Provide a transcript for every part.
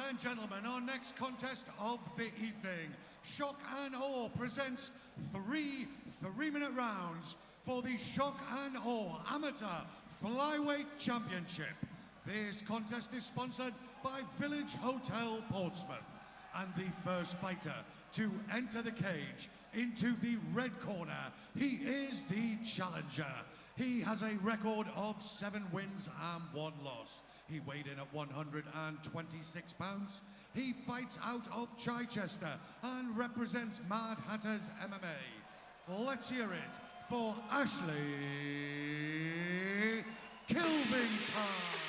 and gentlemen, our next contest of the evening. Shock and Awe presents three 3-minute rounds for the Shock and Awe Amateur Flyweight Championship. This contest is sponsored by Village Hotel Portsmouth. And the first fighter to enter the cage into the red corner, he is the challenger. He has a record of 7 wins and 1 loss. He weighed in at 126 pounds. He fights out of Chichester and represents Mad Hatters MMA. Let's hear it for Ashley Kilvington.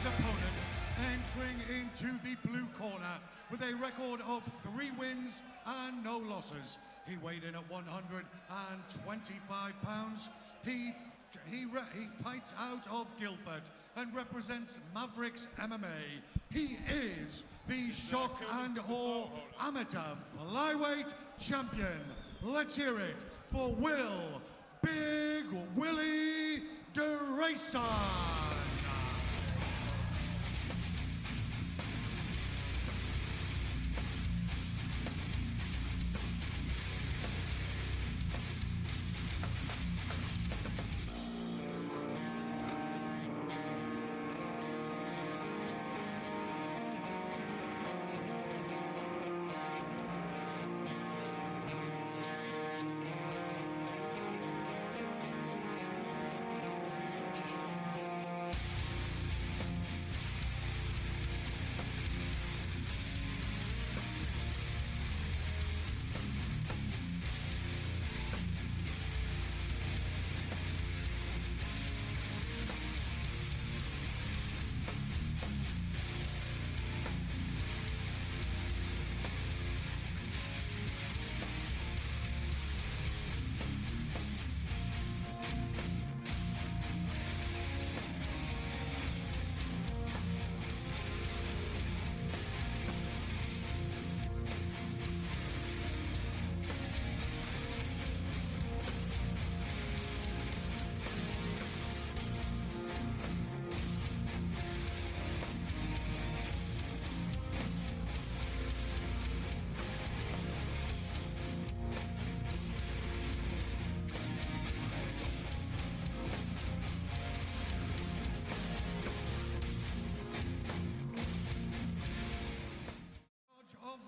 Opponent entering into the blue corner with a record of 3 wins and no losses. He weighed in at 125 pounds. He fights out of Guildford and represents Mavericks MMA. He is the Shock and Awe Amateur Flyweight Champion. Let's hear it for Will Big Willie Drayson.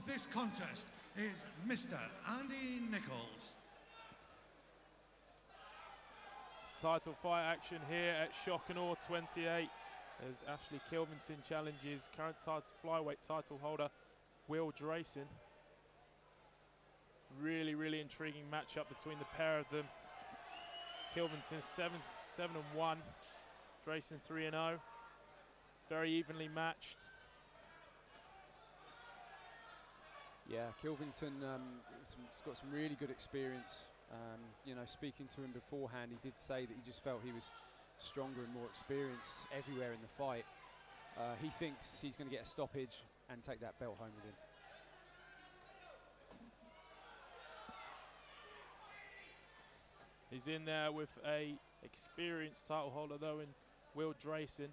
This contest is Mr. Andy Nichols. It's title fight action here at Shock and Awe 28 as Ashley Kilvington challenges current flyweight title holder Will Drayson. Really intriguing matchup between the pair of them. Kilvington 7-1, Drayson 3-0. Very evenly matched. Yeah, Kilvington has got some really good experience. You know, speaking to him beforehand, he did say that he just felt he was stronger and more experienced everywhere in the fight. He thinks he's going to get a stoppage and take that belt home with him. He's in there with a experienced title holder though in Will Drayson.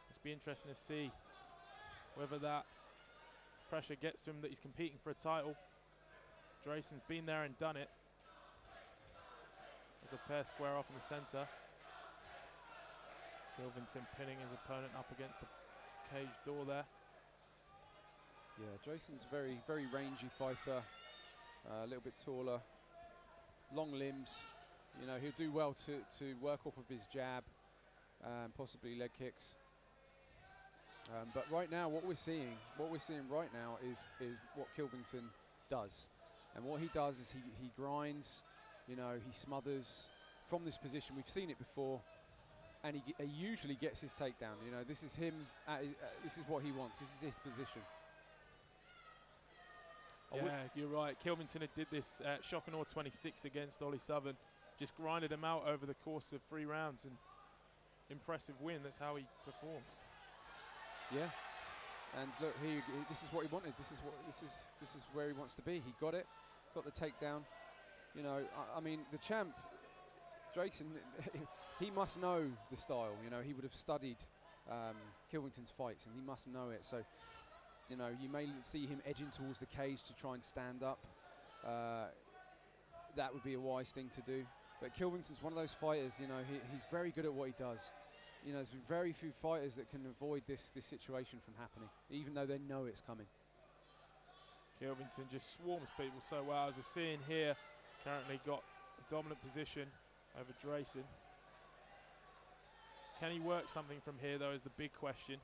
It's be interesting to see whether that pressure gets to him that he's competing for a title. Drayson's been there and done it. As the pair square off in the centre. Kilvington pinning his opponent up against the cage door there. Yeah, Drayson's very, very rangy fighter. A little bit taller, long limbs. You know, he'll do well to work off of his jab, possibly leg kicks. But right now, what we're seeing right now is what Kilvington does, and what he does is he grinds. You know, he smothers from this position. We've seen it before, and he usually gets his takedown. You know, this is him. This is what he wants. This is his position. Yeah, you're right. Kilvington did this at Shock and Awe 26 against Ollie Southern. Just grinded him out over the course of 3 rounds, and impressive win. That's how he performs. Yeah, and look, this is what he wanted. This is where he wants to be. He got it, got the takedown. You know, I mean, the champ, Drayson, he must know the style. You know, he would have studied Kilvington's fights, and he must know it. So, you know, you may see him edging towards the cage to try and stand up. That would be a wise thing to do. But Kilvington's one of those fighters, you know, he's very good at what he does. You know, there's been very few fighters that can avoid this situation from happening, even though they know it's coming. Kilvington just swarms people so well, as we're seeing here. Currently got a dominant position over Drayson. Can he work something from here, though, is the big question.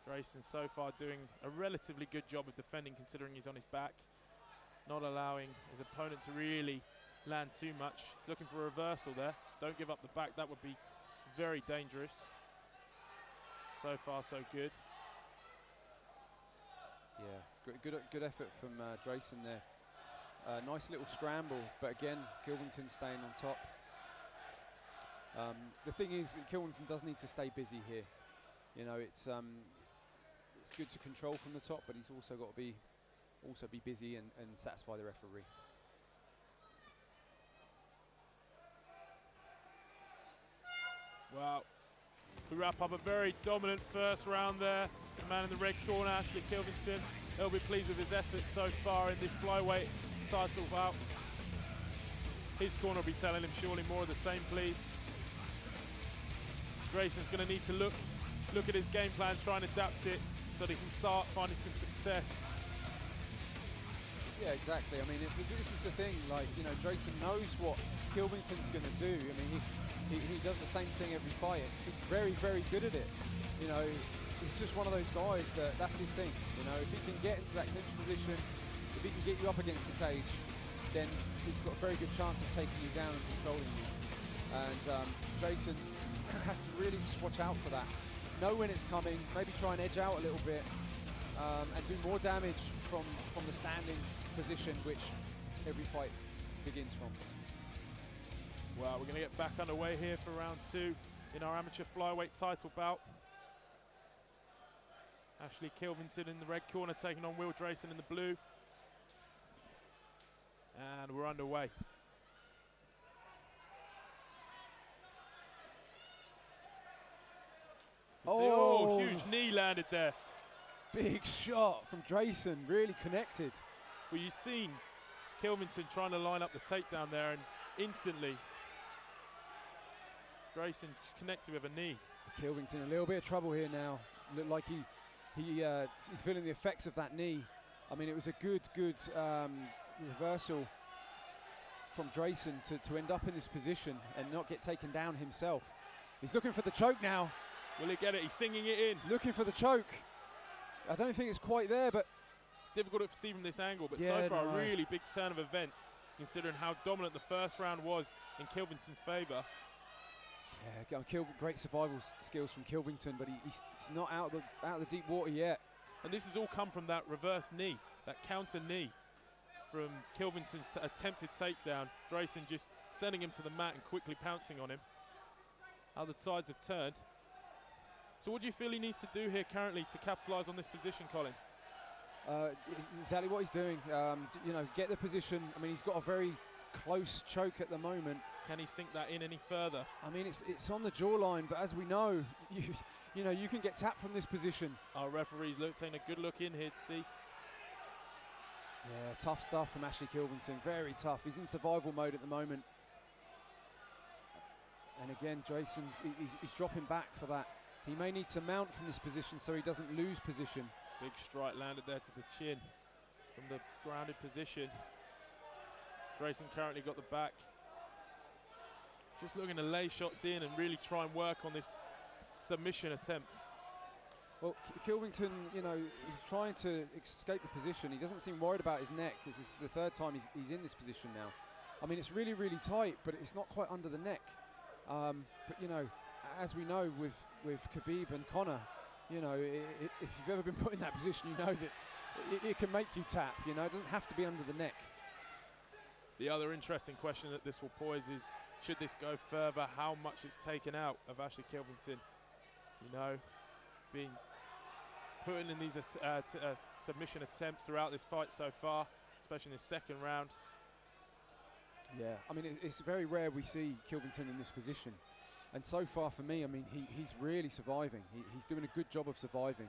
Drayson so far doing a relatively good job of defending, considering he's on his back, not allowing his opponent to really land too much. Looking for a reversal there. Don't give up the back. That would be very dangerous. So far, so good. Yeah, good effort from Drayson there. Nice little scramble, but again, Kilvington staying on top. The thing is, Kilvington does need to stay busy here. You know, it's good to control from the top, but he's also got to be busy and satisfy the referee. Wow. We wrap up a very dominant first round there. The man in the red corner, Ashley Kilvington, he'll be pleased with his efforts so far in this flyweight title bout. His corner will be telling him surely more of the same, please. Drayson's going to need to look at his game plan, try and adapt it so that he can start finding some success. Yeah, exactly. I mean, this is the thing. Like, you know, Drayson knows what Kilvington's going to do. I mean, he does the same thing every fight. He's very, very good at it. You know, he's just one of those guys that's his thing. You know, if he can get into that clinch position, if he can get you up against the cage, then he's got a very good chance of taking you down and controlling you. And Drayson has to really just watch out for that. Know when it's coming, maybe try and edge out a little bit, and do more damage from the standing position, which every fight begins from. Well, we're going to get back underway here for round 2 in our amateur flyweight title bout. Ashley Kilvington in the red corner taking on Will Drayson in the blue. And we're underway. Oh, huge knee landed there. Big shot from Drayson, really connected. Well, you've seen Kilvington trying to line up the takedown there, and instantly Drayson just connected with a knee. Kilvington a little bit of trouble here now. Looked like he's feeling the effects of that knee. I mean, it was a good reversal from Drayson to end up in this position and not get taken down himself. He's looking for the choke now. Will he get it? He's singing it in. Looking for the choke. I don't think it's quite there, but it's difficult to see from this angle, but yeah, so far a really big turn of events, considering how dominant the first round was in Kilvington's favour. Yeah, great survival skills from Kilvington, but he's not out of the deep water yet. And this has all come from that reverse knee, that counter knee from Kilvington's attempted takedown. Drayson just sending him to the mat and quickly pouncing on him. How the tides have turned. So what do you feel he needs to do here currently to capitalise on this position, Colin? Exactly what he's doing. You know, get the position. I mean, he's got a very close choke at the moment. Can he sink that in any further? I mean, it's on the jawline, but as we know, you know, you can get tapped from this position. Our referee's taking a good look in here to see. Yeah, tough stuff from Ashley Kilvington, very tough. He's in survival mode at the moment. And again, Drayson, he's dropping back for that. He may need to mount from this position so he doesn't lose position. Big strike landed there to the chin from the grounded position. Drayson currently got the back. Just looking to lay shots in and really try and work on this submission attempt. Well, Kilvington, you know, he's trying to escape the position. He doesn't seem worried about his neck, because it's the third time he's in this position now. I mean, it's really, really tight, but it's not quite under the neck. But, you know, as we know with Khabib and Conor, you know, if you've ever been put in that position, you know that it can make you tap, you know. It doesn't have to be under the neck. The other interesting question that this will pose is, should this go further, how much it's taken out of Ashley Kilvington? You know, being put in these submission attempts throughout this fight so far, especially in the second round. Yeah, I mean, it's very rare we see Kilvington in this position. And so far for me, I mean, he's really surviving. He's doing a good job of surviving.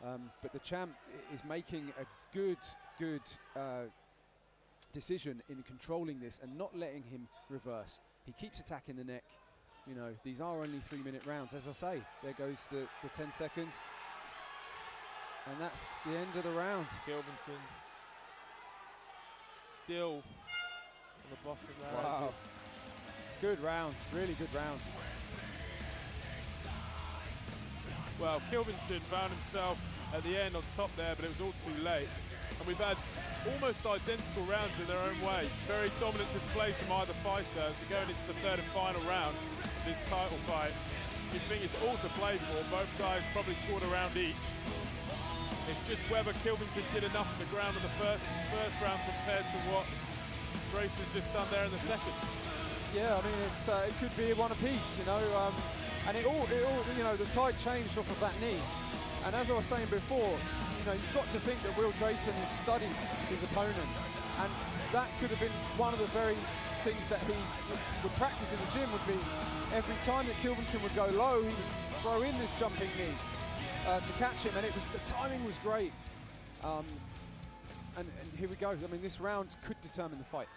But the champ is making a good decision in controlling this and not letting him reverse. He keeps attacking the neck. You know, these are only 3-minute rounds. As I say, there goes the 10 seconds. And that's the end of the round. Kilvington still on the bottom there. Wow. Good round, really good round. Well, Kilvington found himself at the end on top there, but it was all too late. And we've had almost identical rounds in their own way. Very dominant displays from either fighter as we're going into the third and final round of this title fight. You think it's all to play for. Both guys probably scored a round each. It's just whether Kilvington did enough on the ground in the first round compared to what Drayson's just done there in the second. Yeah, I mean, it could be one apiece, you know, and it all, you know, the tide changed off of that knee. And as I was saying before, you know, you've got to think that Will Drayson has studied his opponent, and that could have been one of the very things that he would practice in the gym. Would be every time that Kilvington would go low, he would throw in this jumping knee to catch him, and the timing was great. And here we go. I mean, this round could determine the fight.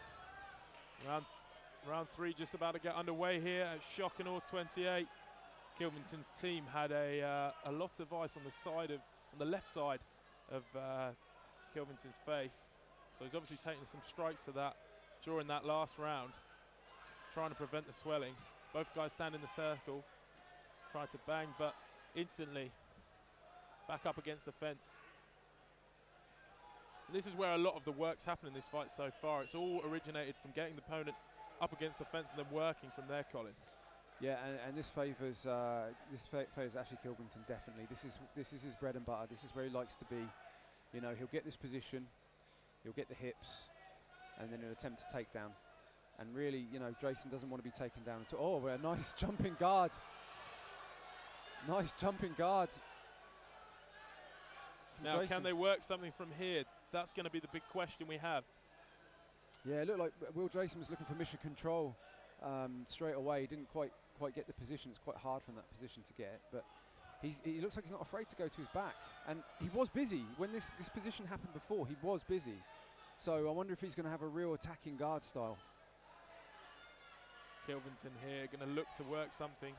Round 3 just about to get underway here at Shock and Awe 28. Kilvington's team had a lot of ice on the left side of Kilvington's face. So he's obviously taking some strikes to that during that last round, trying to prevent the swelling. Both guys stand in the circle, try to bang, but instantly back up against the fence. And this is where a lot of the work's happened in this fight so far. It's all originated from getting the opponent up against the fence and then working from there, Colin. Yeah, and this favours Ashley Kilvington definitely. This is his bread and butter. This is where he likes to be. You know, he'll get this position, he'll get the hips, and then he'll attempt to take down. And really, you know, Drayson doesn't want to be taken down at all. Oh, a nice jumping guard. Nice jumping guard. Now, Drayson. Can they work something from here? That's going to be the big question we have. Yeah, it looked like Will Drayson was looking for mission control straight away. He didn't quite get the position. It's quite hard from that position to get, but he looks like he's not afraid to go to his back. And he was busy when this position happened before. He was busy. So I wonder if he's going to have a real attacking guard style. Kilvington here going to look to work something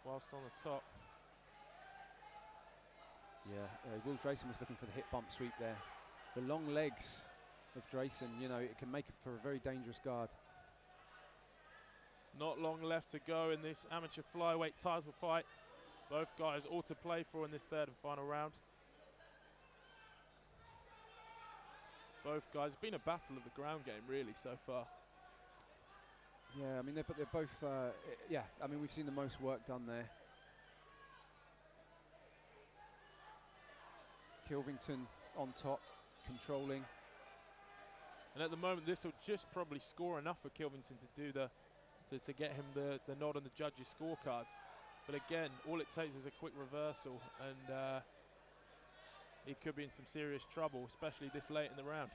whilst on the top. Yeah, Will Drayson was looking for the hip bump sweep there. The long legs of Drayson, you know, it can make it for a very dangerous guard. Not long left to go in this amateur flyweight title fight. Both guys all to play for in this third and final round. Both guys, it's been a battle of the ground game really so far. Yeah, I mean, they're both, yeah, I mean, we've seen the most work done there. Kilvington on top, controlling. And at the moment, this will just probably score enough for Kilvington to do to get him the nod on the judges' scorecards. But again, all it takes is a quick reversal, and he could be in some serious trouble, especially this late in the round.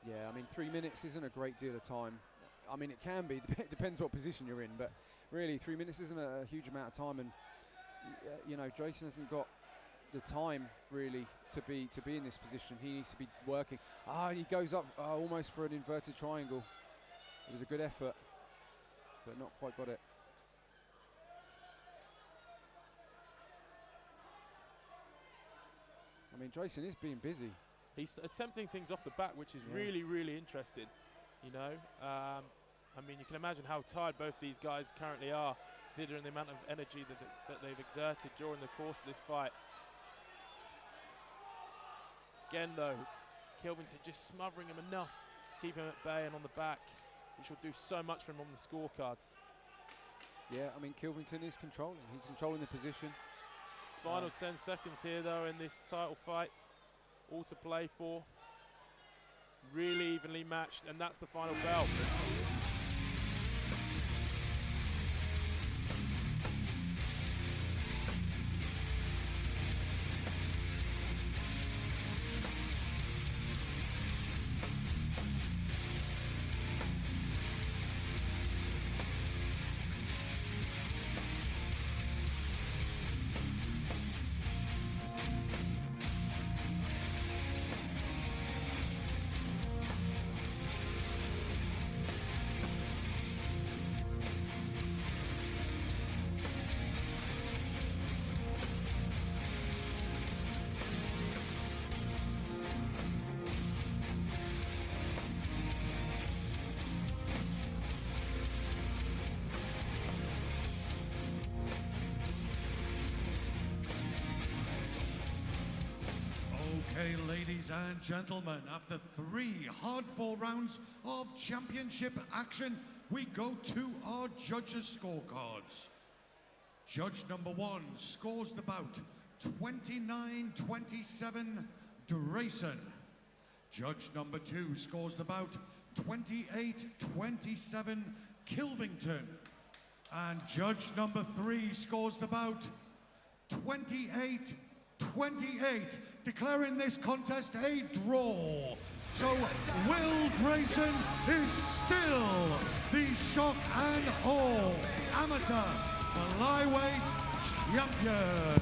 Yeah, I mean, 3 minutes isn't a great deal of time. I mean, it can be, depends what position you're in, but really 3 minutes isn't a huge amount of time, and you know, Drayson hasn't got the time really to be in this position. He needs to be working. He goes up almost for an inverted triangle. It was a good effort, but not quite got it. I mean, Drayson is being busy. He's attempting things off the back, which is really, really interesting. You know, I mean, you can imagine how tired both these guys currently are, considering the amount of energy that they've exerted during the course of this fight. Again, though, Kilvington just smothering him enough to keep him at bay and on the back, which will do so much for him on the scorecards. Yeah, I mean, Kilvington is controlling. He's controlling the position. Final 10 seconds here, though, in this title fight. All to play for. Really evenly matched, and that's the final bell. Okay, ladies and gentlemen, after 3 hard-fought rounds of championship action, we go to our judges' scorecards. Judge number 1 scores the bout 29-27, Drayson. Judge number 2 scores the bout 28-27, Kilvington. And judge number 3 scores the bout 28-28, declaring this contest a draw. So Will Drayson is still the shock and awe amateur flyweight champion.